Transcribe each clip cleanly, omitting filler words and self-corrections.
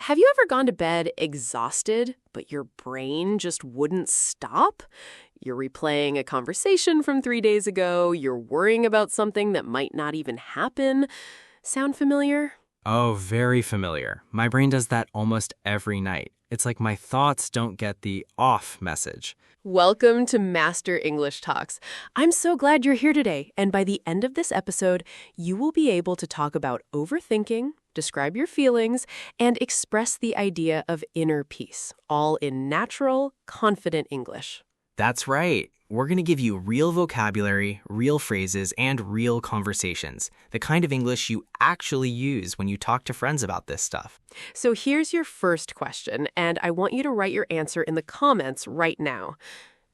Have you ever gone to bed exhausted, but your brain just wouldn't stop? You're replaying a conversation from 3 days ago, you're worrying about something that might not even happen. Sound familiar? Oh, very familiar. My brain does that almost every night. It's like my thoughts don't get the off message. Welcome to Master English Talks. I'm so glad you're here today, and by the end of this episode, you will be able to talk about overthinking, describe your feelings, and express the idea of inner peace, all in natural, confident English. That's right. We're going to give you real vocabulary, real phrases, and real conversations. The kind of English you actually use when you talk to friends about this stuff. So here's your first question, and I want you to write your answer in the comments right now.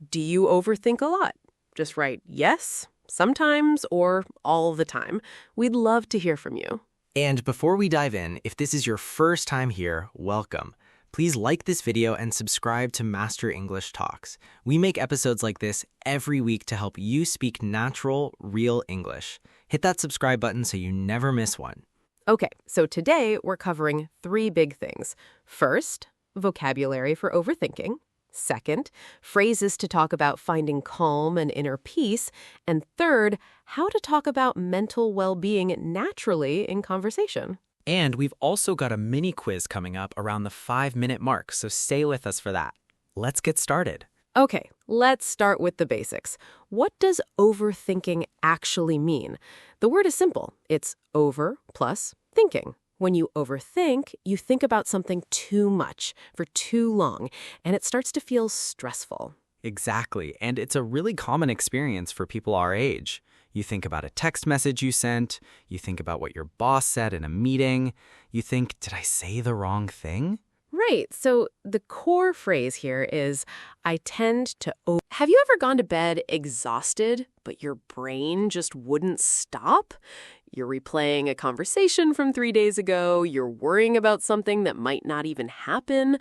Do you overthink a lot? Just write yes, sometimes, or all the time. We'd love to hear from you. And before we dive in, if this is your first time here, welcome. Please like this video and subscribe to Master English Talks. We make episodes like this every week to help you speak natural, real English. Hit that subscribe button so you never miss one. Okay, so today we're covering three big things. First, vocabulary for overthinking. Second, phrases to talk about finding calm and inner peace. And third, how to talk about mental well-being naturally in conversation. And we've also got a mini quiz coming up around the 5-minute mark, so stay with us for that. Let's get started. Okay, let's start with the basics. What does overthinking actually mean? The word is simple. It's over plus thinking. When you overthink, you think about something too much for too long, and it starts to feel stressful. Exactly, and it's a really common experience for people our age. You think about a text message you sent, you think about what your boss said in a meeting, you think, did I say the wrong thing? Right, so the core phrase here is, I tend to Have you ever gone to bed exhausted, but your brain just wouldn't stop? You're replaying a conversation from 3 days ago, you're worrying about something that might not even happen.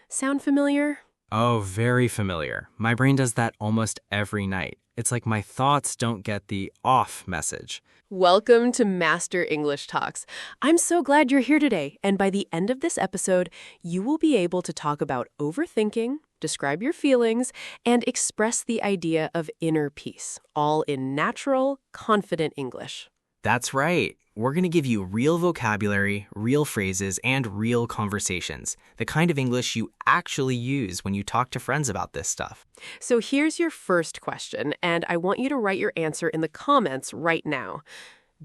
Sound familiar? Oh, very familiar. My brain does that almost every night. It's like my thoughts don't get the off message. Welcome to Master English Talks. I'm so glad you're here today, and by the end of this episode, you will be able to talk about overthinking, describe your feelings, and express the idea of inner peace, all in natural, confident English. That's right. We're going to give you real vocabulary, real phrases, and real conversations. The kind of English you actually use when you talk to friends about this stuff. So here's your first question, and I want you to write your answer in the comments right now.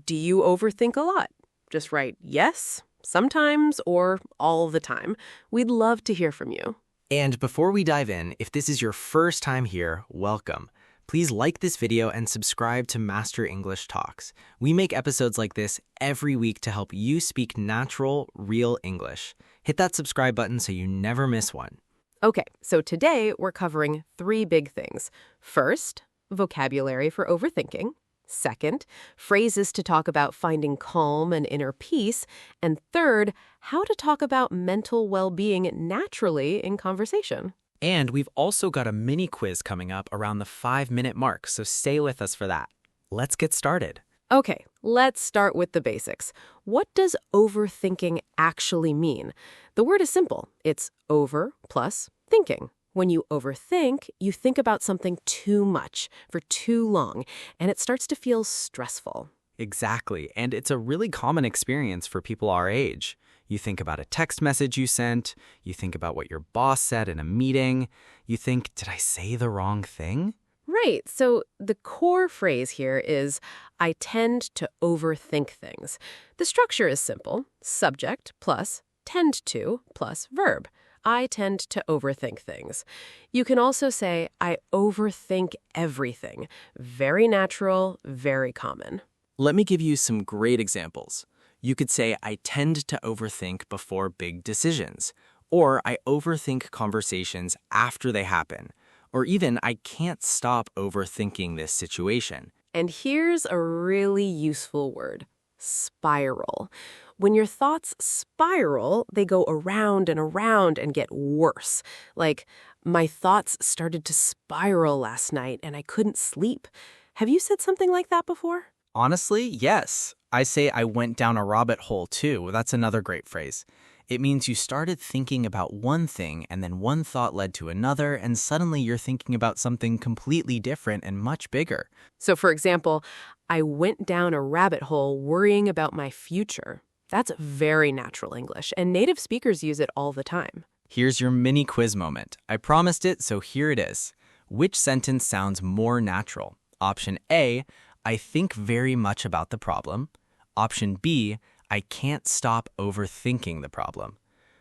Do you overthink a lot? Just write yes, sometimes, or all the time. We'd love to hear from you. And before we dive in, if this is your first time here, welcome. Please like this video and subscribe to Master English Talks. We make episodes like this every week to help you speak natural, real English. Hit that subscribe button so you never miss one. Okay, so today we're covering three big things. First, vocabulary for overthinking. Second, phrases to talk about finding calm and inner peace. And third, how to talk about mental well-being naturally in conversation. And we've also got a mini quiz coming up around the 5-minute mark, so stay with us for that. Let's get started. Okay, let's start with the basics. What does overthinking actually mean? The word is simple. It's over plus thinking. When you overthink, you think about something too much for too long, and it starts to feel stressful. Exactly, and it's a really common experience for people our age. You think about a text message you sent, you think about what your boss said in a meeting, you think, did I say the wrong thing? Right, so the core phrase here is, I tend to overthink things. The structure is simple, subject plus tend to plus verb. I tend to overthink things. You can also say, I overthink everything. Very natural, very common. Let me give you some great examples. You could say, I tend to overthink before big decisions, or I overthink conversations after they happen, or even I can't stop overthinking this situation. And here's a really useful word, spiral. When your thoughts spiral, they go around and get worse. Like, my thoughts started to spiral last night and I couldn't sleep. Have you said something like that before? Honestly, yes. I say I went down a rabbit hole too. That's another great phrase. It means you started thinking about one thing and then one thought led to another, and suddenly you're thinking about something completely different and much bigger. So, for example, I went down a rabbit hole worrying about my future. That's very natural English, and native speakers use it all the time. Here's your mini quiz moment. I promised it, so here it is. Which sentence sounds more natural? Option A, I think very much about the problem. Option B, I can't stop overthinking the problem.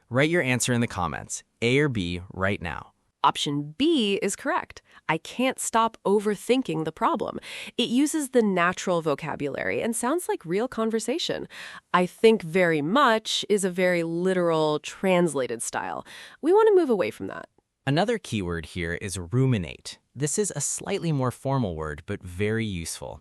Write your answer in the comments, A or B, right now. Option B is correct. I can't stop overthinking the problem. It uses the natural vocabulary and sounds like real conversation. I think very much is a very literal, translated style. We want to move away from that. Another keyword here is ruminate. This is a slightly more formal word, but very useful.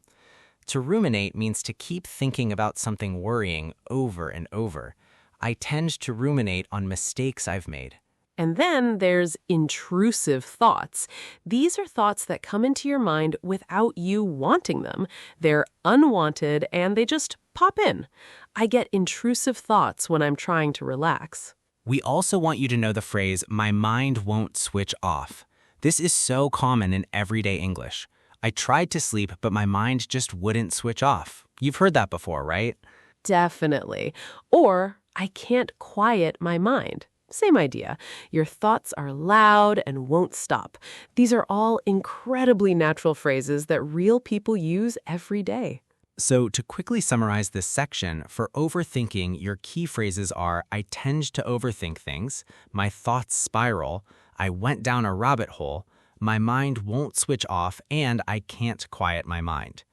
To ruminate means to keep thinking about something worrying over and over. I tend to ruminate on mistakes I've made. And then there's intrusive thoughts. These are thoughts that come into your mind without you wanting them. They're unwanted and they just pop in. I get intrusive thoughts when I'm trying to relax. We also want you to know the phrase, my mind won't switch off. This is so common in everyday English. I tried to sleep, but my mind just wouldn't switch off. You've heard that before, right? Definitely. Or I can't quiet my mind. Same idea. Your thoughts are loud and won't stop. These are all incredibly natural phrases that real people use every day. So to quickly summarize this section, for overthinking, your key phrases are, I tend to overthink things, my thoughts spiral, I went down a rabbit hole, my mind won't switch off, and I can't quiet my mind.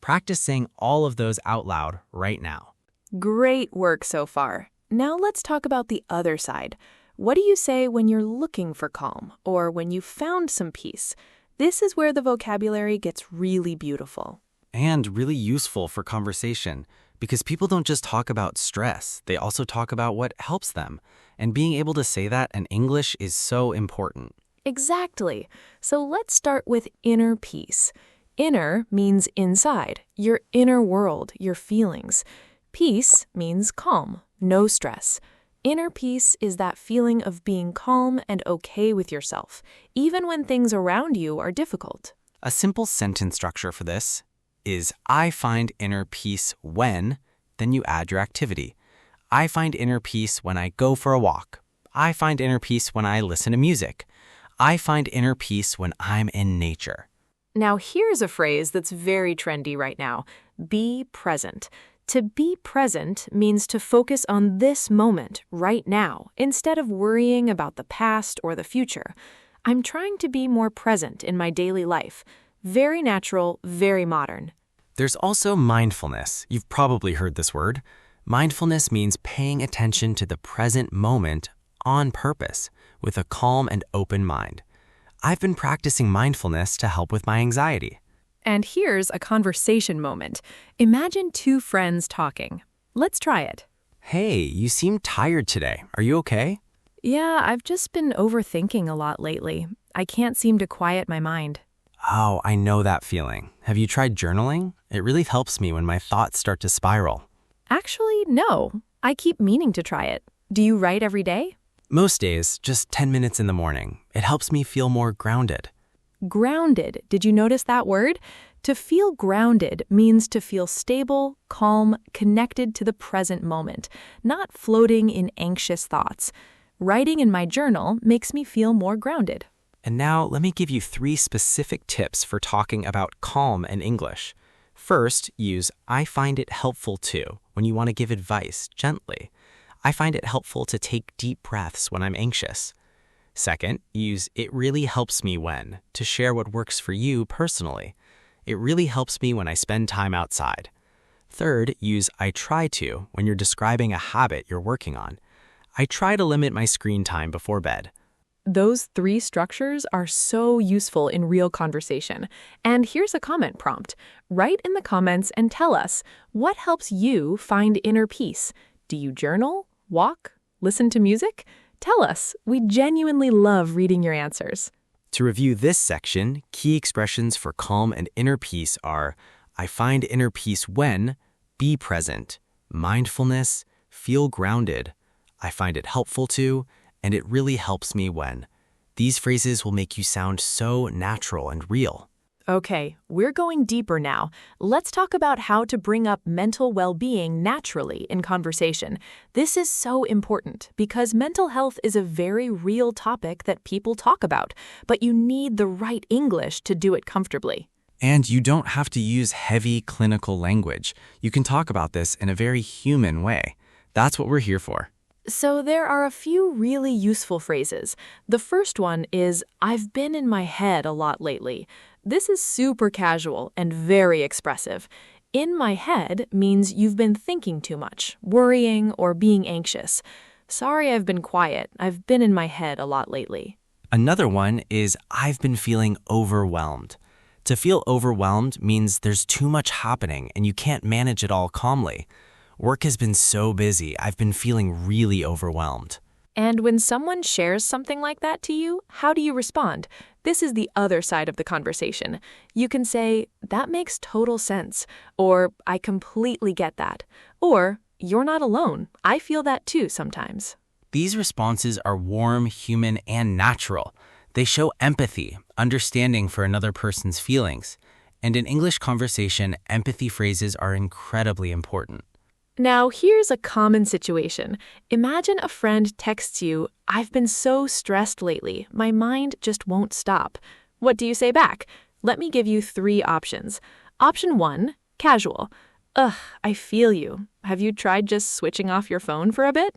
Practice saying all of those out loud right now. Great work so far. Now let's talk about the other side. What do you say when you're looking for calm or when you've found some peace? This is where the vocabulary gets really beautiful. And really useful for conversation, because people don't just talk about stress, they also talk about what helps them. And being able to say that in English is so important. Exactly. So let's start with inner peace. Inner means inside, your inner world, your feelings. Peace means calm, no stress. Inner peace is that feeling of being calm and okay with yourself, even when things around you are difficult. A simple sentence structure for this is, I find inner peace when, then you add your activity. I find inner peace when I go for a walk. I find inner peace when I listen to music. I find inner peace when I'm in nature. Now here's a phrase that's very trendy right now. Be present. To be present means to focus on this moment, right now, instead of worrying about the past or the future. I'm trying to be more present in my daily life. Very natural, very modern. There's also mindfulness. You've probably heard this word. Mindfulness means paying attention to the present moment on purpose, with a calm and open mind. I've been practicing mindfulness to help with my anxiety. And here's a conversation moment. Imagine two friends talking. Let's try it. Hey, you seem tired today. Are you okay? Yeah, I've just been overthinking a lot lately. I can't seem to quiet my mind. Oh, I know that feeling. Have you tried journaling? It really helps me when my thoughts start to spiral. Actually, no. I keep meaning to try it. Do you write every day? Most days, just 10 minutes in the morning. It helps me feel more grounded. Grounded. Did you notice that word? To feel grounded means to feel stable, calm, connected to the present moment, not floating in anxious thoughts. Writing in my journal makes me feel more grounded. And now let me give you 3 specific tips for talking about calm in English. First, use I find it helpful to when you want to give advice gently. I find it helpful to take deep breaths when I'm anxious. Second, use it really helps me when to share what works for you personally. It really helps me when I spend time outside. Third, use I try to when you're describing a habit you're working on. I try to limit my screen time before bed. Those 3 structures are so useful in real conversation. And here's a comment prompt. Write in the comments and tell us, what helps you find inner peace? Do you journal, walk, listen to music? Tell us. We genuinely love reading your answers. To review this section, key expressions for calm and inner peace are I find inner peace when, be present, mindfulness, feel grounded, I find it helpful to, and it really helps me when. These phrases will make you sound so natural and real. Okay, we're going deeper now. Let's talk about how to bring up mental well-being naturally in conversation. This is so important because mental health is a very real topic that people talk about, but you need the right English to do it comfortably. And you don't have to use heavy clinical language. You can talk about this in a very human way. That's what we're here for. So there are a few really useful phrases. The first one is, I've been in my head a lot lately. This is super casual and very expressive. In my head means you've been thinking too much, worrying, or being anxious. Sorry I've been quiet. I've been in my head a lot lately. Another one is, I've been feeling overwhelmed. To feel overwhelmed means there's too much happening and you can't manage it all calmly. Work has been so busy, I've been feeling really overwhelmed. And when someone shares something like that to you, how do you respond? This is the other side of the conversation. You can say, that makes total sense, or I completely get that, or you're not alone. I feel that too sometimes. These responses are warm, human, and natural. They show empathy, understanding for another person's feelings. And in English conversation, empathy phrases are incredibly important. Now, here's a common situation. Imagine a friend texts you, I've been so stressed lately, my mind just won't stop. What do you say back? Let me give you 3 options. Option 1, casual. Ugh, I feel you. Have you tried just switching off your phone for a bit?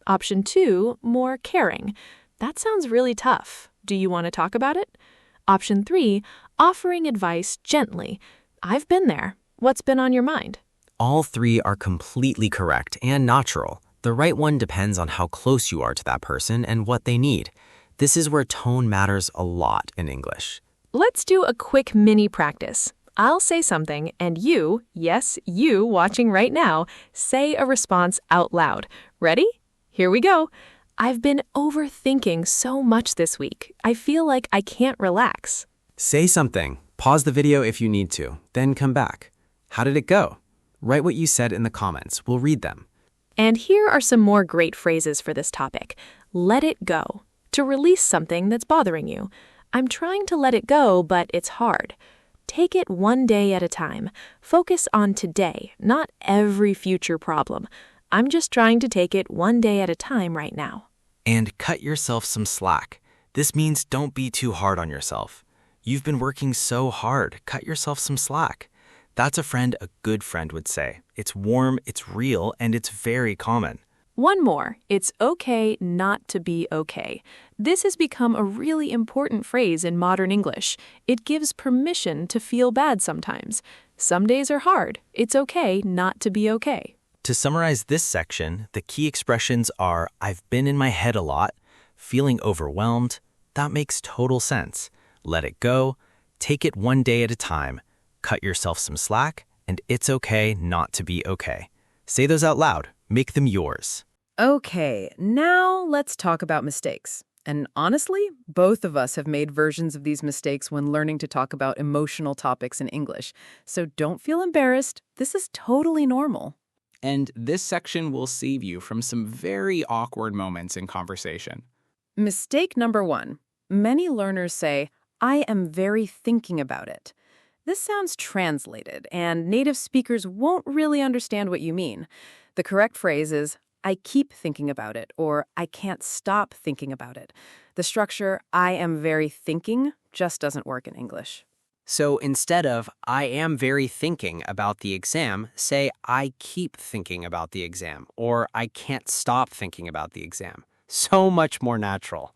Option 2, more caring. That sounds really tough. Do you want to talk about it? Option 3, offering advice gently. I've been there. What's been on your mind? All 3 are completely correct and natural. The right one depends on how close you are to that person and what they need. This is where tone matters a lot in English. Let's do a quick mini practice. I'll say something and you, yes, you watching right now, say a response out loud. Ready? Here we go. I've been overthinking so much this week. I feel like I can't relax. Say something. Pause the video if you need to, then come back. How did it go? Write what you said in the comments. We'll read them. And here are some more great phrases for this topic. Let it go. To release something that's bothering you. I'm trying to let it go, but it's hard. Take it one day at a time. Focus on today, not every future problem. I'm just trying to take it one day at a time right now. And cut yourself some slack. This means don't be too hard on yourself. You've been working so hard. Cut yourself some slack. That's a friend a good friend would say. It's warm, it's real, and it's very common. One more. It's okay not to be okay. This has become a really important phrase in modern English. It gives permission to feel bad sometimes. Some days are hard. It's okay not to be okay. To summarize this section, the key expressions are, I've been in my head a lot, feeling overwhelmed, that makes total sense, let it go, take it one day at a time, cut yourself some slack, and it's okay not to be okay. Say those out loud. Make them yours. Okay, now let's talk about mistakes. And honestly, both of us have made versions of these mistakes when learning to talk about emotional topics in English. So don't feel embarrassed. This is totally normal. And this section will save you from some very awkward moments in conversation. Mistake number 1. Many learners say, I am very thinking about it. This sounds translated, and native speakers won't really understand what you mean. The correct phrase is, I keep thinking about it, or I can't stop thinking about it. The structure, I am very thinking, just doesn't work in English. So instead of, I am very thinking about the exam, say, I keep thinking about the exam, or I can't stop thinking about the exam. So much more natural.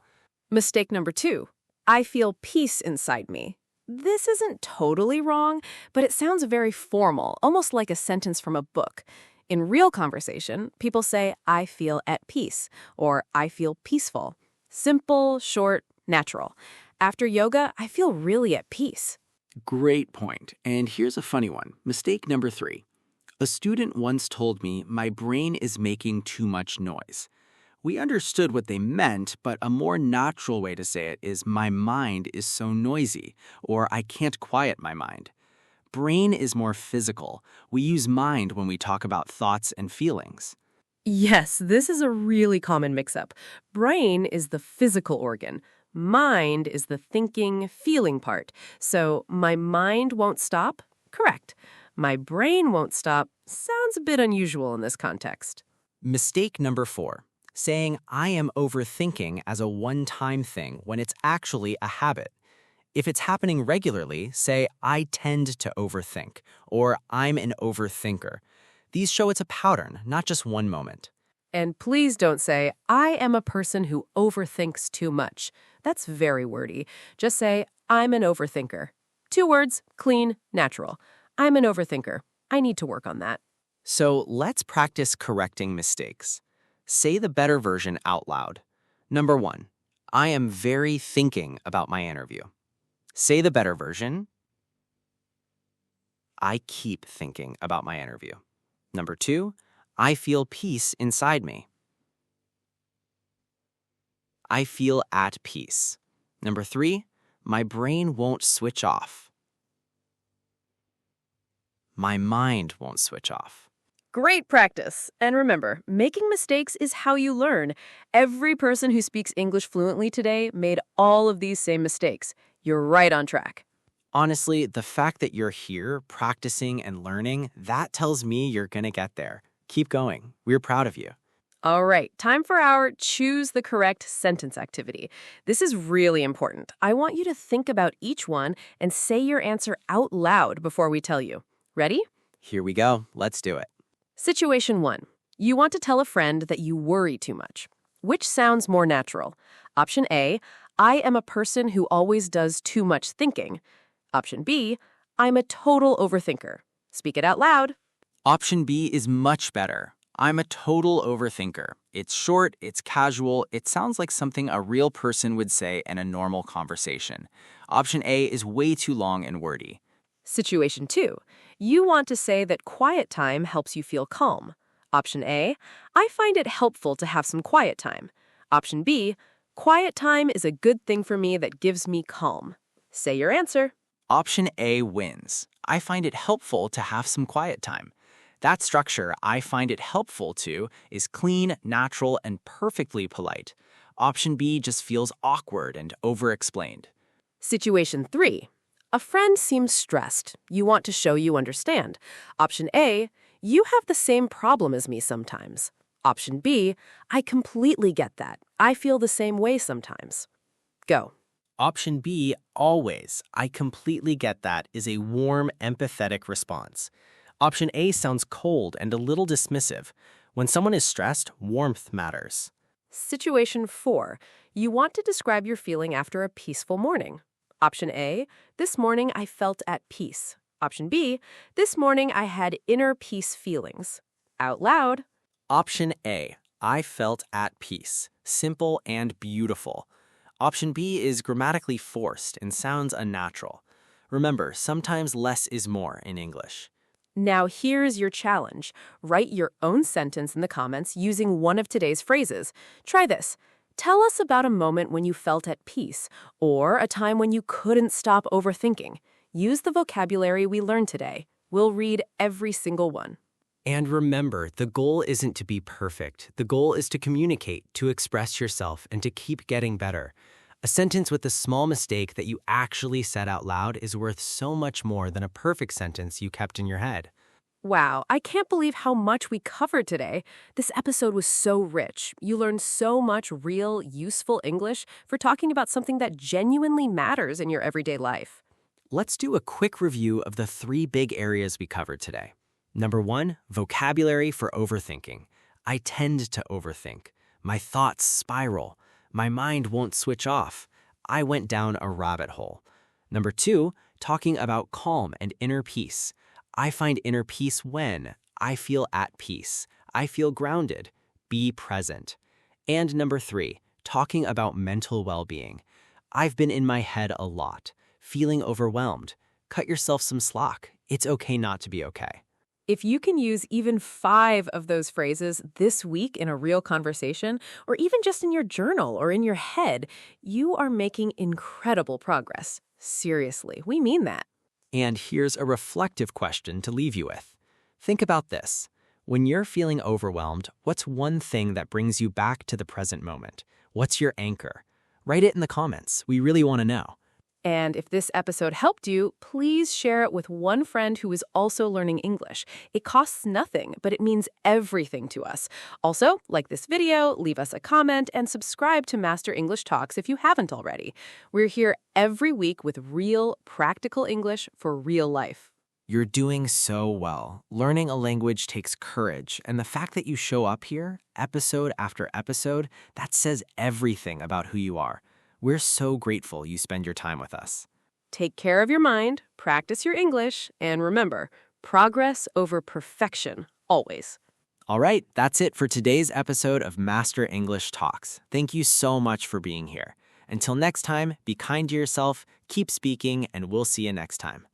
Mistake number 2. I feel peace inside me. This isn't totally wrong, but it sounds very formal, almost like a sentence from a book. In real conversation, people say, I feel at peace, or I feel peaceful. Simple, short, natural. After yoga, I feel really at peace. Great point. And here's a funny one. Mistake number 3. A student once told me my brain is making too much noise. We understood what they meant, but a more natural way to say it is my mind is so noisy, or I can't quiet my mind. Brain is more physical. We use mind when we talk about thoughts and feelings. Yes, this is a really common mix-up. Brain is the physical organ. Mind is the thinking, feeling part. So, my mind won't stop? Correct. My brain won't stop sounds a bit unusual in this context. Mistake number 4, saying I am overthinking as a one-time thing when it's actually a habit. If it's happening regularly, say I tend to overthink or I'm an overthinker. These show it's a pattern, not just one moment. And please don't say, I am a person who overthinks too much. That's very wordy. Just say, I'm an overthinker. 2 words, clean, natural. I'm an overthinker. I need to work on that. So let's practice correcting mistakes. Say the better version out loud. Number 1, I am very thinking about my interview. Say the better version. I keep thinking about my interview. Number 2, I feel peace inside me. I feel at peace. Number 3, my brain won't switch off. My mind won't switch off. Great practice. And remember, making mistakes is how you learn. Every person who speaks English fluently today made all of these same mistakes. You're right on track. Honestly, the fact that you're here practicing and learning, that tells me you're gonna get there. Keep going. We're proud of you. All right, time for our choose the correct sentence activity. This is really important. I want you to think about each one and say your answer out loud before we tell you. Ready? Here we go. Let's do it. Situation 1. You want to tell a friend that you worry too much. Which sounds more natural? Option A, I am a person who always does too much thinking. Option B, I'm a total overthinker. Speak it out loud. Option B is much better. I'm a total overthinker. It's short, it's casual, it sounds like something a real person would say in a normal conversation. Option A is way too long and wordy. Situation 2. You want to say that quiet time helps you feel calm. Option A, I find it helpful to have some quiet time. Option B, quiet time is a good thing for me that gives me calm. Say your answer. Option A wins. I find it helpful to have some quiet time. That structure, I find it helpful to, is clean, natural, and perfectly polite. Option B just feels awkward and over-explained. Situation 3. A friend seems stressed. You want to show you understand. Option A, you have the same problem as me sometimes. Option B, I completely get that. I feel the same way sometimes. Go. Option B, always. I completely get that, is a warm, empathetic response. Option A sounds cold and a little dismissive. When someone is stressed, warmth matters. Situation 4. You want to describe your feeling after a peaceful morning. Option A, this morning I felt at peace. Option B, this morning I had inner peace feelings. Out loud. Option A, I felt at peace. Simple and beautiful. Option B is grammatically forced and sounds unnatural. Remember, sometimes less is more in English. Now here's your challenge. Write your own sentence in the comments using one of today's phrases. Try this. Tell us about a moment when you felt at peace, or a time when you couldn't stop overthinking. Use the vocabulary we learned today. We'll read every single one. And remember, the goal isn't to be perfect. The goal is to communicate, to express yourself, and to keep getting better. A sentence with a small mistake that you actually said out loud is worth so much more than a perfect sentence you kept in your head. Wow, I can't believe how much we covered today. This episode was so rich. You learned so much real, useful English for talking about something that genuinely matters in your everyday life. Let's do a quick review of the 3 big areas we covered today. Number 1, vocabulary for overthinking. I tend to overthink. My thoughts spiral. My mind won't switch off. I went down a rabbit hole. Number 2, talking about calm and inner peace. I find inner peace when I feel at peace. I feel grounded. Be present. And number 3, talking about mental well-being. I've been in my head a lot, feeling overwhelmed. Cut yourself some slack. It's okay not to be okay. If you can use even 5 of those phrases this week in a real conversation, or even just in your journal or in your head, you are making incredible progress. Seriously, we mean that. And here's a reflective question to leave you with. Think about this. When you're feeling overwhelmed, what's one thing that brings you back to the present moment? What's your anchor? Write it in the comments. We really want to know. And if this episode helped you, please share it with one friend who is also learning English. It costs nothing, but it means everything to us. Also, like this video, leave us a comment, and subscribe to Master English Talks if you haven't already. We're here every week with real, practical English for real life. You're doing so well. Learning a language takes courage, and the fact that you show up here, episode after episode, that says everything about who you are. We're so grateful you spend your time with us. Take care of your mind, practice your English, and remember, progress over perfection, always. All right, that's it for today's episode of Master English Talks. Thank you so much for being here. Until next time, be kind to yourself, keep speaking, and we'll see you next time.